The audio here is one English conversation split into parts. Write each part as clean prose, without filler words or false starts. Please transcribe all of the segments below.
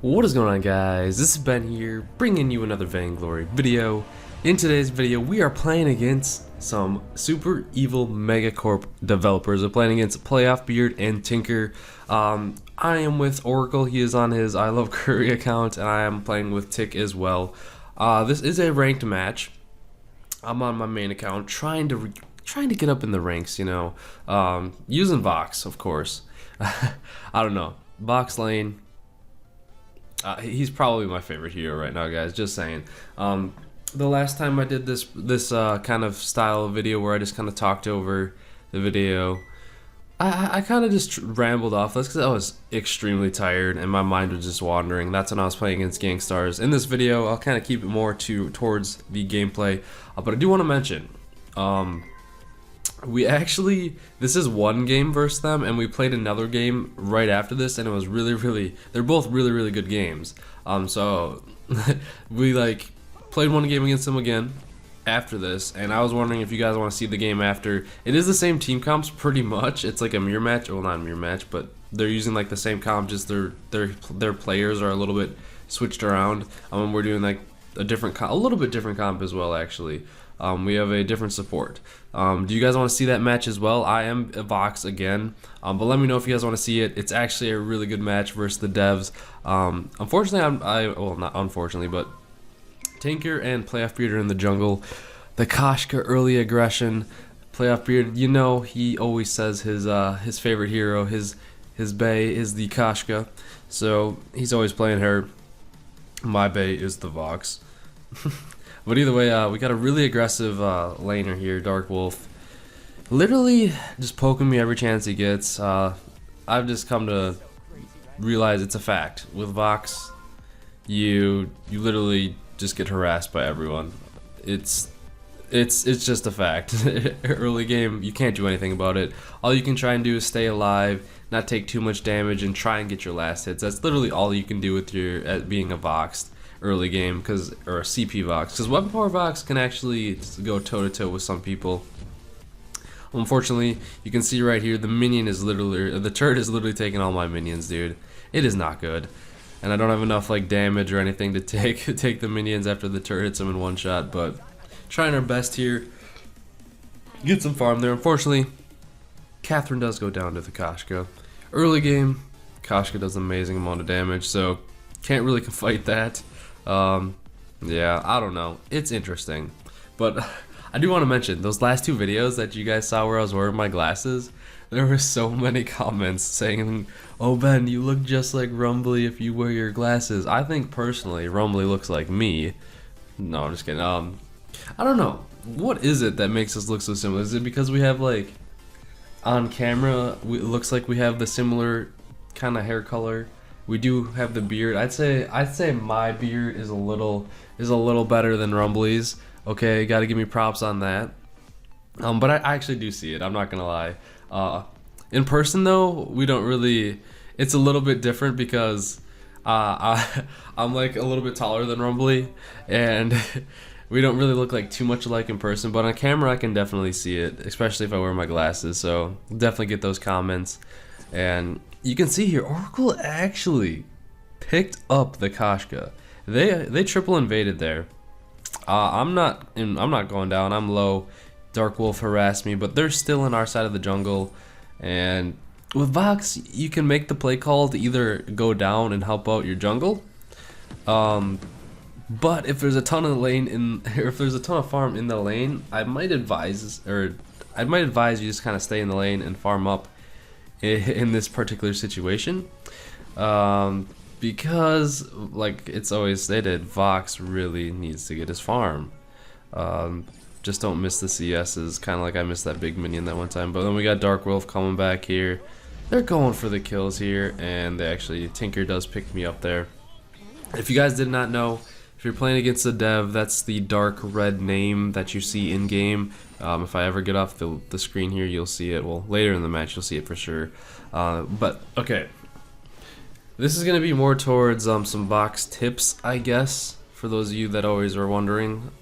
What is going on, guys? This is Ben here, bringing you another Vainglory video. In today's video, we are playing against some super evil megacorp developers. We're playing against Pegboard and Tinker. I am with Oracle. He is on his I Love Curry account, and I am playing with Tick as well. This is a ranked match. I'm on my main account, trying to get up in the ranks. You know, using Vox, of course. I don't know, Vox lane. He's probably my favorite hero right now, guys. Just saying. The last time I did this kind of style of video where I just kind of talked over the video, I kind of just rambled off. That's because I was extremely tired and my mind was just wandering. That's when I was playing against Gangstars. In this video, I'll kind of keep it more towards the gameplay, but I do want to mention, this is one game versus them, and we played another game right after this, and it was they're both really good games. So we played one game against them again after this, and I was wondering if you guys want to see the game after. It is the same team comps pretty much. It's like a mirror match, well, not a mirror match, but they're using like the same comp, just their players are a little bit switched around. We're doing like a little bit different comp as well, actually. We have a different support. Do you guys want to see that match as well? I am a Vox again, but let me know if you guys want to see it. It's actually a really good match versus the devs. Unfortunately, well, not unfortunately, but Tinker and Pegboard are in the jungle. The Koshka early aggression. Pegboard, you know, he always says his favorite hero, his Bay is the Koshka, so he's always playing her. My Bay is the Vox. But either way, we got a really aggressive laner here, Dark Wolf. Literally just poking me every chance he gets. I've just come to realize it's a fact. With Vox, you literally just get harassed by everyone. It's just a fact. Early game, you can't do anything about it. All you can try and do is stay alive, not take too much damage, and try and get your last hits. That's literally all you can do with your being a Vox early game, or a CP Vox, because Weapon Power Vox can actually go toe to toe with some people. Unfortunately, you can see right here the turret is literally taking all my minions, dude. It is not good, and I don't have enough like damage or anything to take the minions after the turret hits them in one shot. But trying our best here, get some farm there. Unfortunately, Catherine does go down to the Koshka. Early game, Koshka does an amazing amount of damage, so can't really fight that. Yeah, I don't know. It's interesting. But I do want to mention, those last two videos that you guys saw where I was wearing my glasses, there were so many comments saying, "Oh Ben, you look just like Rumbly if you wear your glasses." I think personally, Rumbly looks like me. No, I'm just kidding. I don't know. What is it that makes us look so similar? Is it because we have like, on camera, it looks like we have the similar kind of hair color? We do have the beard. I'd say my beard is a little better than Rumbly's. Okay, gotta give me props on that. But I actually do see it. I'm not gonna lie. In person though, we don't really. It's a little bit different because I'm like a little bit taller than Rumbly, and we don't really look like too much alike in person. But on camera, I can definitely see it, especially if I wear my glasses. So definitely get those comments. And you can see here, Oracle actually picked up the Koshka. They triple invaded there. I'm not going down. I'm low. Dark Wolf harassed me, but they're still in our side of the jungle. And with Vox, you can make the play call to either go down and help out your jungle. But if there's a ton of if there's a ton of farm in the lane, I might advise you just kind of stay in the lane and farm up in this particular situation, because like it's always stated, Vox really needs to get his farm. Just don't miss the CS's, kind of like I missed that big minion that one time. But then we got Dark Wolf coming back here. They're going for the kills here, and Tinker does pick me up there. If you guys did not know, if you're playing against a dev, that's the dark red name that you see in game. If I ever get off the screen here, you'll see it. Well, later in the match, you'll see it for sure. But okay, this is gonna be more towards some Vox tips, I guess, for those of you that always are wondering.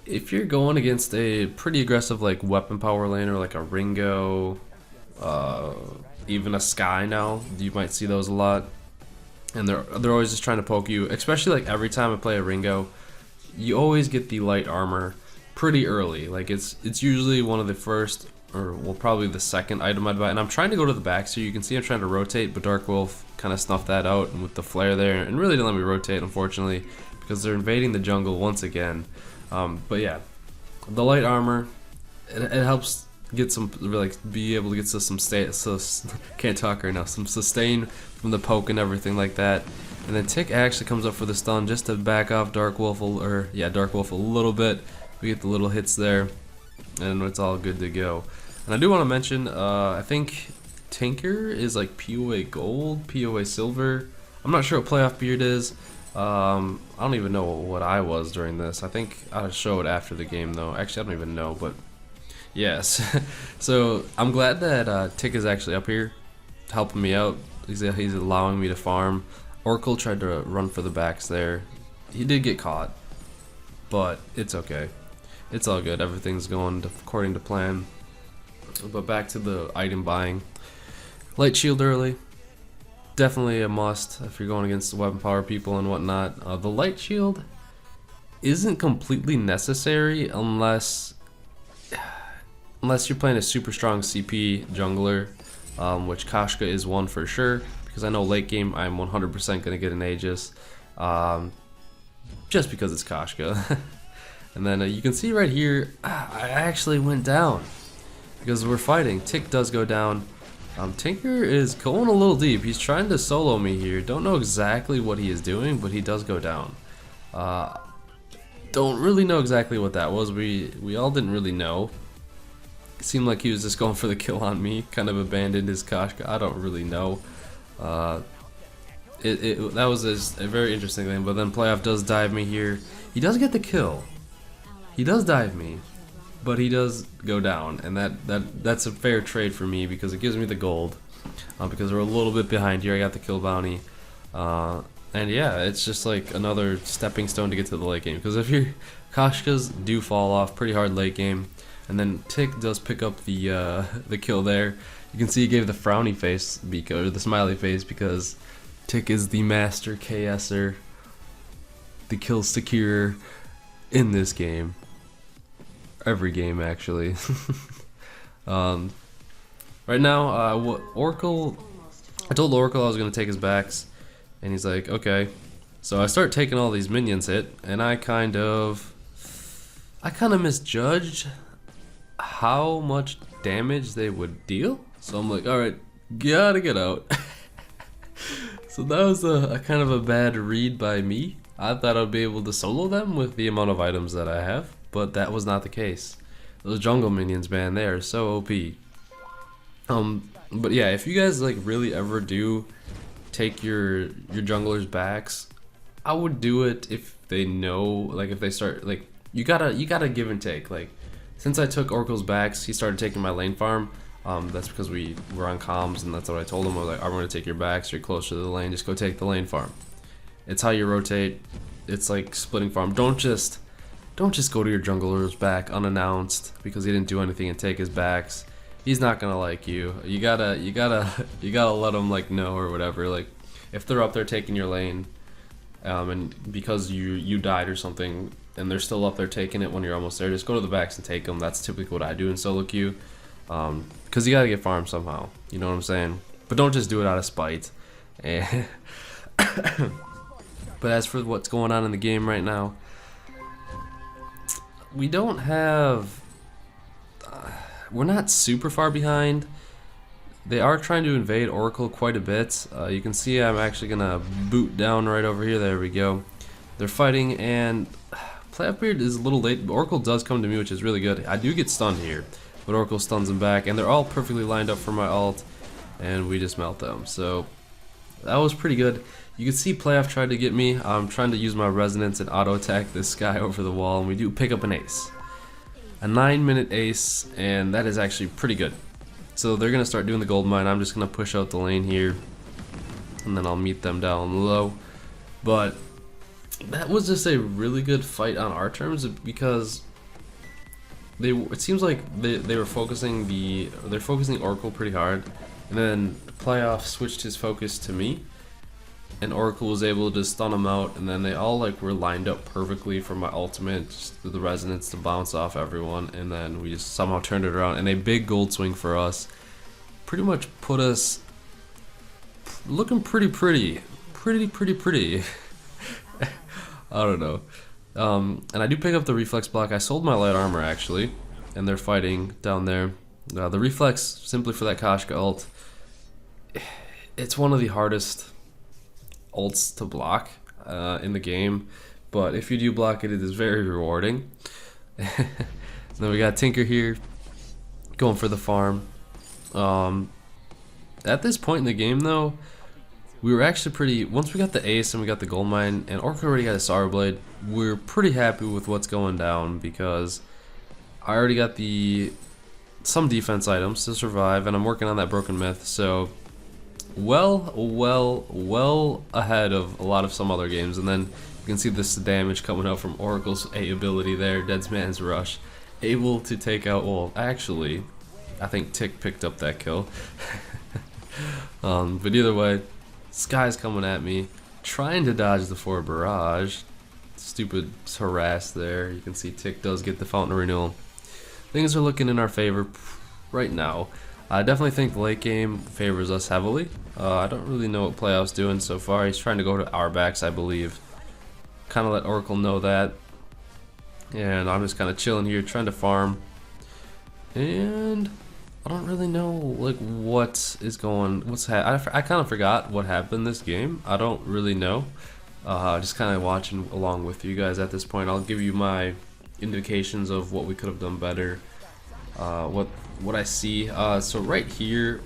If you're going against a pretty aggressive like weapon power laner, like a Ringo, even a Sky now, you might see those a lot. and they're always just trying to poke you. Especially like every time I play a Ringo, you always get the light armor pretty early. Like it's usually one of the first, or well, probably the second item I'd buy. And I'm trying to go to the back, so you can see I'm trying to rotate, but Dark Wolf kind of snuffed that out and with the flare there, and really didn't let me rotate, unfortunately, because they're invading the jungle once again. But yeah, the light armor, it helps get some, like, be able to get some can't talk right now, some sustain from the poke and everything like that. And then Tick actually comes up for the stun just to back off Dark Wolf, Dark Wolf a little bit. We get the little hits there, and it's all good to go. And I do want to mention, I think Tinker is like POA Gold, POA Silver. I'm not sure what Playoff Beard is. I don't even know what I was during this. I think I'll show it after the game though. Actually, I don't even know, but yes. So I'm glad that Tick is actually up here helping me out. He's allowing me to farm. Oracle tried to run for the backs there. He did get caught, but it's okay. It's all good. Everything's going according to plan. But back to the item buying. Light shield early. Definitely a must if you're going against the weapon power people and whatnot. The light shield isn't completely necessary unless you're playing a super strong CP jungler, which Kashka is one for sure. Because I know late game I'm 100% going to get an Aegis, just because it's Kashka. And then you can see right here, I actually went down because we're fighting. Tick does go down. Tinker is going a little deep. He's trying to solo me here. Don't know exactly what he is doing, but he does go down. Don't really know exactly what that was. We all didn't really know. It seemed like he was just going for the kill on me. Kind of abandoned his Kashka. I don't really know. That was a very interesting thing. But then Playoff does dive me here. He does get the kill. He does dive me, but he does go down, and that's a fair trade for me because it gives me the gold. Because we're a little bit behind here. I got the kill bounty, and yeah, it's just like another stepping stone to get to the late game. Because if your Kashkas do fall off pretty hard late game, and then Tick does pick up the kill there. You can see he gave the frowny face, or the smiley face, because Tick is the master KSer, the kill securer in this game. Every game, actually. Right now, Oracle, I told Oracle I was going to take his backs, and he's like, okay. So I start taking all these minions hit, and I kind of misjudged how much damage they would deal. So I'm like, alright, gotta get out. So that was a kind of a bad read by me. I thought I'd be able to solo them with the amount of items that I have, but that was not the case. Those jungle minions, man, they are so OP. But yeah, if you guys like really ever do take your junglers backs, I would do it if they know, like if they start, like you gotta give and take. Like since I took Oracle's backs, he started taking my lane farm. That's because we were on comms, and that's what I told him. I was like, I'm gonna take your backs. You're closer to the lane. Just go take the lane farm. It's how you rotate. It's like splitting farm. Don't just go to your jungler's back unannounced because he didn't do anything and take his backs. He's not gonna like you. You gotta let him like know or whatever. Like if they're up there taking your lane, and because you died or something, and they're still up there taking it when you're almost there, just go to the backs and take them. That's typically what I do in solo queue, because you gotta get farmed somehow. You know what I'm saying? But don't just do it out of spite. But as for what's going on in the game right now, we don't have... we're not super far behind. They are trying to invade Oracle quite a bit. You can see I'm actually going to boot down right over here. There we go. They're fighting, and Pegboard is a little late. But Oracle does come to me, which is really good. I do get stunned here, but Oracle stuns him back, and they're all perfectly lined up for my ult, and we just melt them. So that was pretty good. You can see Playoff tried to get me. I'm trying to use my resonance and auto attack this guy over the wall, and we do pick up an ace. A 9-minute ace, and that is actually pretty good. So they're going to start doing the gold mine. I'm just going to push out the lane here, and then I'll meet them down low. But that was just a really good fight on our terms, because it seems like they were focusing Oracle pretty hard, and then Playoff switched his focus to me. and Oracle was able to stun them out, and then they all like were lined up perfectly for my ultimate, just the resonance to bounce off everyone, and then we just somehow turned it around, and a big gold swing for us pretty much put us looking pretty. I don't know. And I do pick up the reflex block. I sold my light armor actually, and they're fighting down there. The reflex, simply for that Koshka ult, it's one of the hardest ults to block in the game, but if you do block it, it is very rewarding. Then we got Tinker here going for the farm. At this point in the game though, we were actually pretty, once we got the ace and we got the gold mine and Oracle already got a Sour Blade, we're pretty happy with what's going down, because I already got some defense items to survive, and I'm working on that broken myth, so well ahead of a lot of some other games. And then you can see this damage coming out from Oracle's A ability there, Dead Man's Rush, able to take out, well actually I think Tick picked up that kill. But either way, Sky's coming at me, trying to dodge the forward barrage. Stupid harass there. You can see Tick does get the Fountain of Renewal. Things are looking in our favor right now. I definitely think the late game favors us heavily. I don't really know what Playoff's doing so far. He's trying to go to our backs, I believe. Kind of let Oracle know that. And I'm just kind of chilling here, trying to farm. And I don't really know like what is going. I kind of forgot what happened this game. I don't really know. Just kind of watching along with you guys at this point. I'll give you my indications of what we could have done better. What I see. So right here,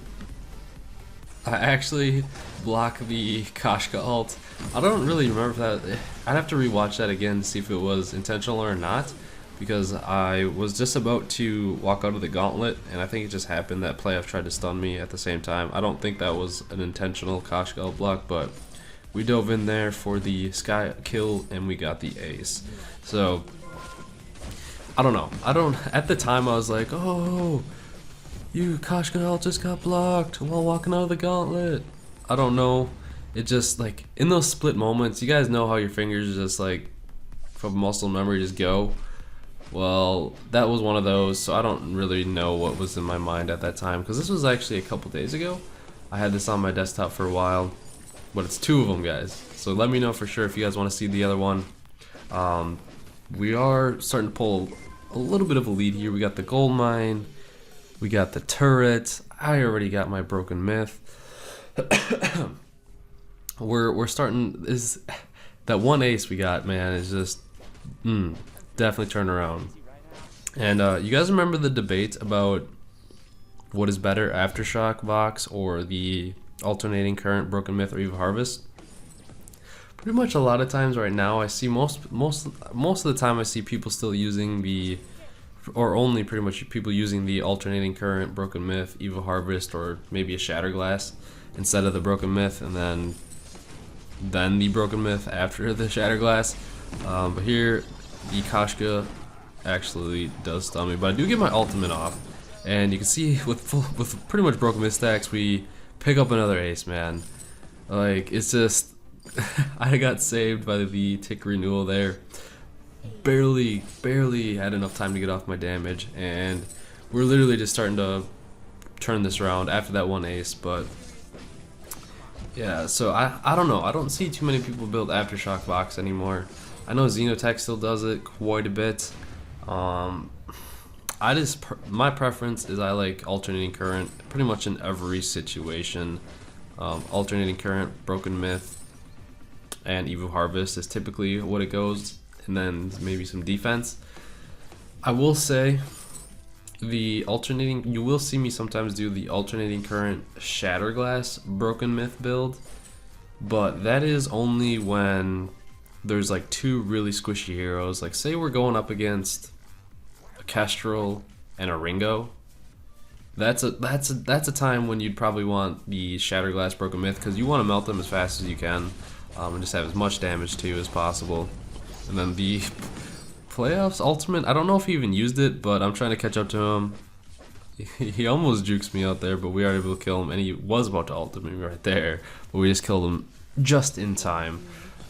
I actually block the Koshka ult. I don't really remember that. I'd have to rewatch that again to see if it was intentional or not, because I was just about to walk out of the gauntlet, and I think it just happened that Playoff tried to stun me at the same time. I don't think that was an intentional Koshka ult block, but we dove in there for the Sky kill, and we got the ace. So I don't know. At the time I was like, oh, you Koshka ult just got blocked while walking out of the gauntlet. I don't know. It just, like, in those split moments, you guys know how your fingers just, like, from muscle memory just go. Well, that was one of those, so I don't really know what was in my mind at that time, because this was actually a couple days ago. I had this on my desktop for a while, but it's 2 of them, guys. So let me know for sure if you guys want to see the other one. We are starting to pull a little bit of a lead here. We got the gold mine, we got the turret. I already got my broken myth. We're starting. That one ace we got, man, is just definitely turn around. And you guys remember the debate about what is better, Aftershock Vox or the alternating current broken myth or Eve Harvest? Pretty much a lot of times right now I see most of the time I see people still using the, or only pretty much people using the alternating current broken myth, Eve Harvest, or maybe a Shatterglass instead of the broken myth, and then the broken myth after the Shatterglass. But here the Koshka actually does stun me, but I do get my ultimate off, and you can see with pretty much broken myth stacks we pick up another ace, man. Like, it's just I got saved by the tick renewal there. Barely had enough time to get off my damage, and we're literally just starting to turn this around after that one ace. But yeah, so I don't know. I don't see too many people build Aftershock Vox anymore. I know Xenotech still does it quite a bit. My preference is I like alternating current pretty much in every situation. Alternating current, broken myth, and Evo Harvest is typically what it goes, and then maybe some defense. I will say you will see me sometimes do the alternating current Shatterglass broken myth build, but that is only when there's like 2 really squishy heroes. Like, say we're going up against a Kestrel and a Ringo. That's a time when you'd probably want the Shatterglass broken myth, because you want to melt them as fast as you can, and just have as much damage to you as possible. And then the Playoffs ultimate, I don't know if he even used it, but I'm trying to catch up to him. He almost jukes me out there, but we are able to kill him, and he was about to ult me right there, but we just killed him just in time.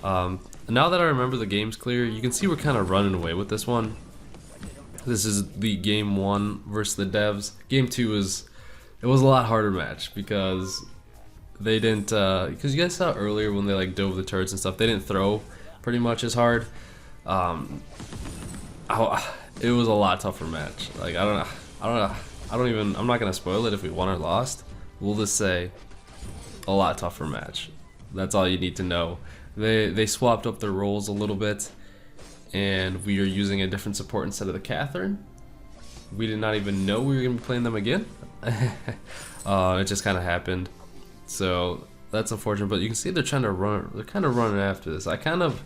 Now that I remember the game's clear, you can see we're kind of running away with this one. This is the game 1 versus the devs. Game 2 was a lot harder match because they didn't because you guys saw earlier when they like dove the turrets and stuff, they didn't throw pretty much as hard. It was a lot tougher match. Like I'm not gonna spoil it if we won or lost. We'll just say a lot tougher match. That's all you need to know. They swapped up their roles a little bit, and we are using a different support instead of the Catherine. We did not even know we were gonna be playing them again. It just kind of happened, so that's unfortunate. But you can see they're trying to run. They're kind of running after this. I kind of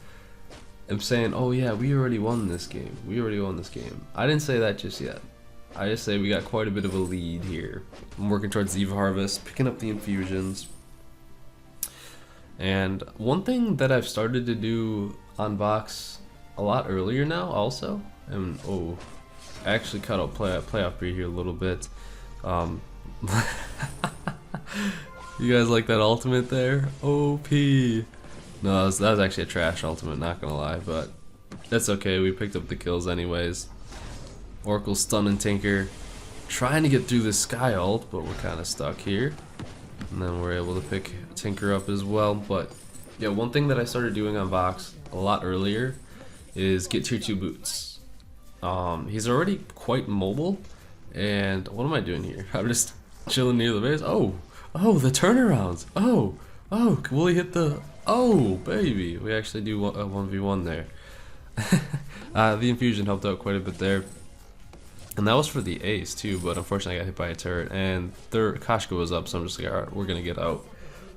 am saying, oh yeah, we already won this game. We already won this game. I didn't say that just yet. I just say we got quite a bit of a lead here. I'm working towards the Eve Harvest, picking up the infusions. And one thing that I've started to do on Vox a lot earlier now also, and oh, I actually cut out playoff breed here a little bit. You guys like that ultimate there? OP. No, that was actually a trash ultimate, not gonna lie, but that's okay, we picked up the kills anyways. Oracle stunning Tinker, trying to get through this Sky ult, but we're kind of stuck here. And then we're able to pick Tinker up as well. But yeah, one thing that I started doing on Vox a lot earlier is get tier 2 boots. He's already quite mobile, and what am I doing here? I'm just chilling near the base. Oh, the turnarounds. Oh, will he hit the... Oh, baby, we actually do a 1v1 there. The infusion helped out quite a bit there. And that was for the ace too, but unfortunately I got hit by a turret, and their Kashka was up, so I'm just like, alright, we're gonna get out.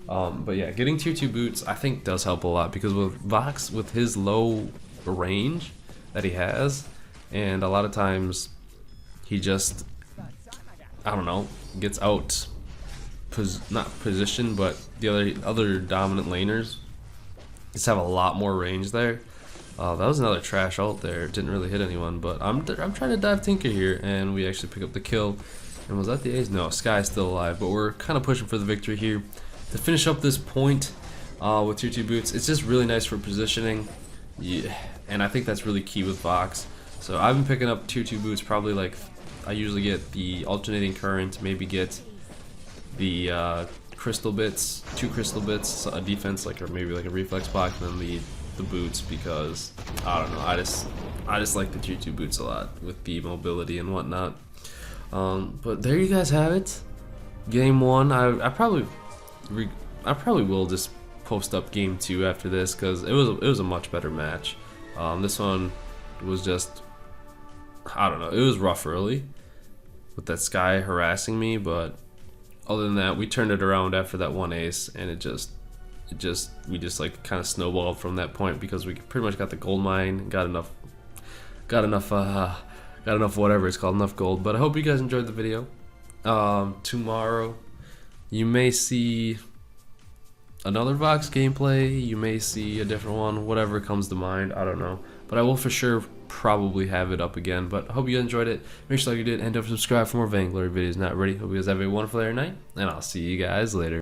But yeah, getting tier 2 boots I think does help a lot, because with Vox, with his low range that he has, and a lot of times he just, I don't know, gets out, not positioned, but the other dominant laners just have a lot more range there. That was another trash ult there. It didn't really hit anyone, but I'm trying to dive Tinker here, and we actually pick up the kill. And was that the ace? No, Sky's still alive, but we're kind of pushing for the victory here to finish up this point with tier 2 boots. It's just really nice for positioning, yeah, and I think that's really key with Vox. So I've been picking up tier 2 boots probably like, I usually get the alternating current, maybe get the crystal bits, 2 crystal bits, a defense like, or maybe like a reflex block, and then the boots, because I don't know, I just like the tier 2 boots a lot with the mobility and whatnot. But there you guys have it. Game 1. I probably will just post up game 2 after this, because it was a much better match. This one was just, I don't know, it was rough early with that Sky harassing me, but other than that, we turned it around after that one ace, and we just like kind of snowballed from that point, because we pretty much got the gold mine, got enough whatever it's called, enough gold. But I hope you guys enjoyed the video. Tomorrow you may see another Vox gameplay, you may see a different one, whatever comes to mind, I don't know, but I will for sure probably have it up again. But I hope you enjoyed it. Make sure you did, and don't subscribe for more Vainglory videos. Not ready. Hope you guys have a wonderful night, and I'll see you guys later.